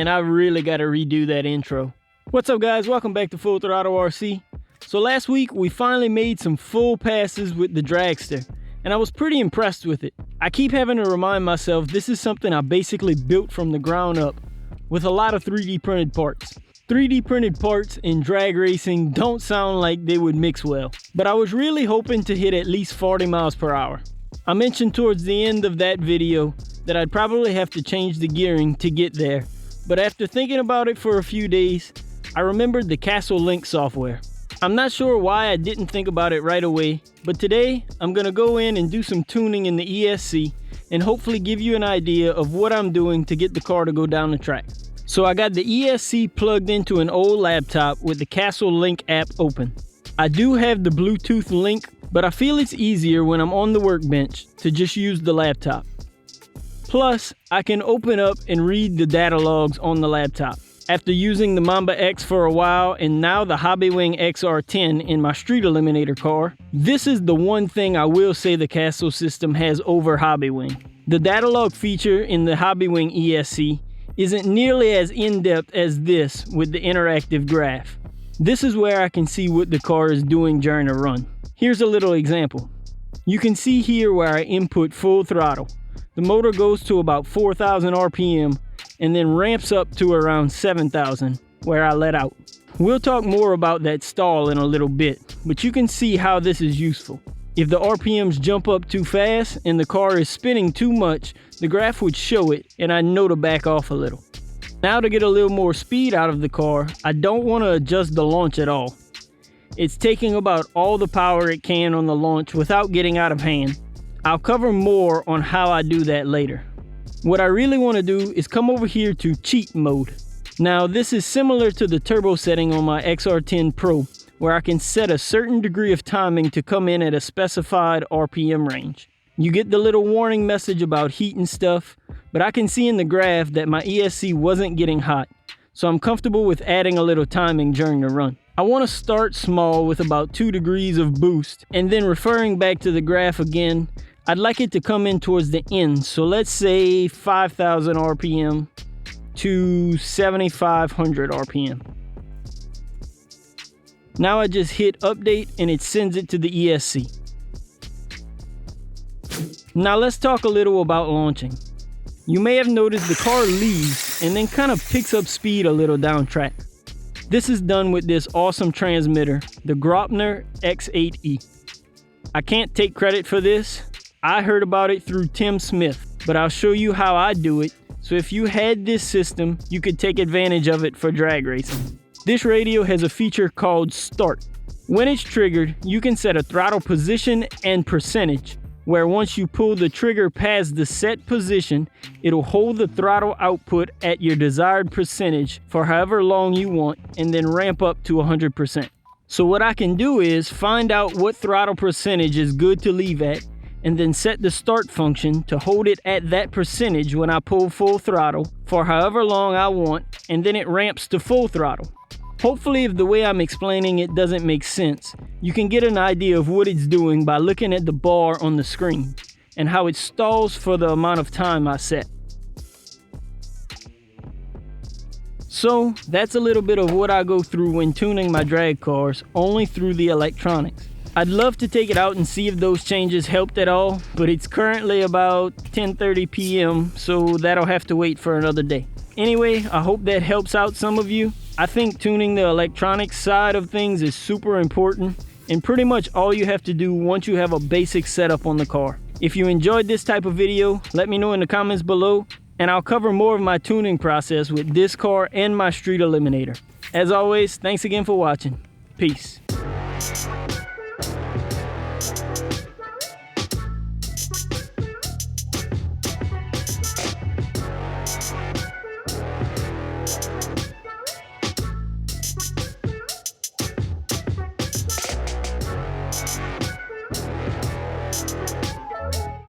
Man, I really gotta redo that intro. What's up guys, welcome back to FullThrottleRC. So last week we finally made some full passes with the dragster, and I was pretty impressed with it. I keep having to remind myself this is something I basically built from the ground up with a lot of 3D printed parts. 3D printed parts in drag racing don't sound like they would mix well, but I was really hoping to hit at least 40 miles per hour. I mentioned towards the end of that video that I'd probably have to change the gearing to get there, but after thinking about it for a few days, I remembered the Castle Link software. I'm not sure why I didn't think about it right away, but today I'm gonna go in and do some tuning in the ESC and hopefully give you an idea of what I'm doing to get the car to go down the track. So I got the ESC plugged into an old laptop with the Castle Link app open. I do have the Bluetooth link, but I feel it's easier when I'm on the workbench to just use the laptop. Plus, I can open up and read the data logs on the laptop. After using the Mamba X for a while and now the Hobbywing XR10 in my Street Eliminator car, this is the one thing I will say the Castle system has over Hobbywing. The data log feature in the Hobbywing ESC isn't nearly as in-depth as this with the interactive graph. This is where I can see what the car is doing during a run. Here's a little example. You can see here where I input full throttle. The motor goes to about 4,000 RPM and then ramps up to around 7,000 where I let out. We'll talk more about that stall in a little bit, but you can see how this is useful. If the RPMs jump up too fast and the car is spinning too much, the graph would show it and I know to back off a little. Now to get a little more speed out of the car, I don't want to adjust the launch at all. It's taking about all the power it can on the launch without getting out of hand. I'll cover more on how I do that later. What I really want to do is come over here to cheat mode. Now this is similar to the turbo setting on my XR10 Pro, where I can set a certain degree of timing to come in at a specified RPM range. You get the little warning message about heat and stuff, but I can see in the graph that my ESC wasn't getting hot, so I'm comfortable with adding a little timing during the run. I want to start small with about 2 degrees of boost, and then referring back to the graph again, I'd like it to come in towards the end, so let's say 5,000 RPM to 7,500 RPM. Now I just hit update and it sends it to the ESC. Now let's talk a little about launching. You may have noticed the car leaves and then kind of picks up speed a little down track. This is done with this awesome transmitter, the Graupner X8E. I can't take credit for this. I heard about it through Tim Smith, but I'll show you how I do it. So if you had this system, you could take advantage of it for drag racing. This radio has a feature called Start. When it's triggered, you can set a throttle position and percentage, where once you pull the trigger past the set position, it'll hold the throttle output at your desired percentage for however long you want and then ramp up to 100%. So what I can do is find out what throttle percentage is good to leave at and then set the start function to hold it at that percentage when I pull full throttle for however long I want, and then it ramps to full throttle. Hopefully if the way I'm explaining it doesn't make sense, you can get an idea of what it's doing by looking at the bar on the screen and how it stalls for the amount of time I set. So that's a little bit of what I go through when tuning my drag cars, only through the electronics. I'd love to take it out and see if those changes helped at all, but it's currently about 10:30 p.m., so that'll have to wait for another day. Anyway, I hope that helps out some of you. I think tuning the electronics side of things is super important and pretty much all you have to do once you have a basic setup on the car. If you enjoyed this type of video, let me know in the comments below and I'll cover more of my tuning process with this car and my Street Eliminator. As always, thanks again for watching. Peace.